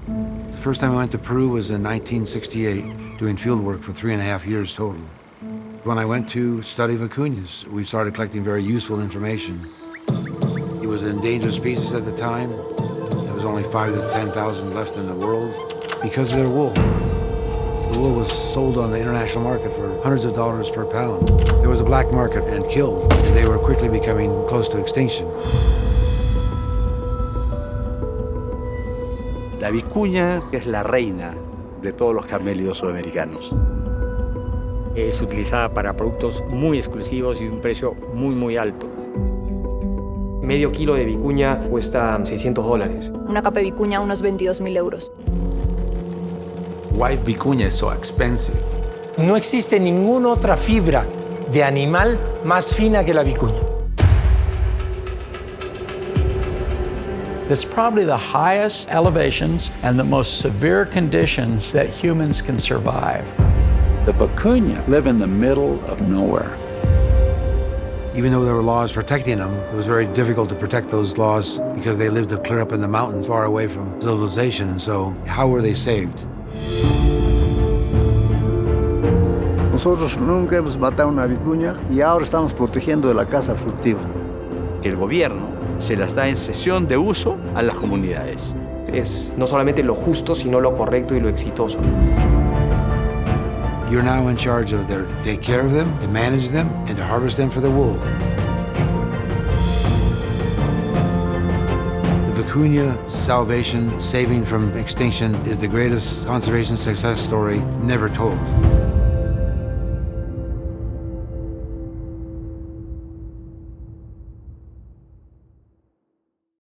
The first time I went to Peru was in 1968, doing field work for 3.5 years total. When I went to study vicuñas, we started collecting very useful information. It was an endangered species at the time. There was only 5,000 to 10,000 left in the world because of their wool. The wool was sold on the international market for hundreds of dollars per pound. There was a black market and killed, and they were quickly becoming close to extinction. La vicuña es la reina de todos los camélidos sudamericanos. Es utilizada para productos muy exclusivos y de un precio muy alto. Medio kilo de vicuña cuesta $600. Una capa de vicuña, unos 22.000 euros. Why vicuña is so expensive? No existe ninguna otra fibra de animal más fina que la vicuña. It's probably the highest elevations and the most severe conditions that humans can survive. The vicuña live in the middle of nowhere. Even though there were laws protecting them, it was very difficult to protect those laws because they lived clear up in the mountains, far away from civilization. And so, how were they saved? Nosotros nunca hemos matado una vicuña y ahora estamos protegiendo de la caza furtiva. El gobierno se las da en cesión de uso a las comunidades. Es no solamente lo justo, sino lo correcto y lo exitoso. You're now in charge of to take care of them, to manage them, and to harvest them for the wool. The Vicuña Salvation, saving from extinction, is the greatest conservation success story never told.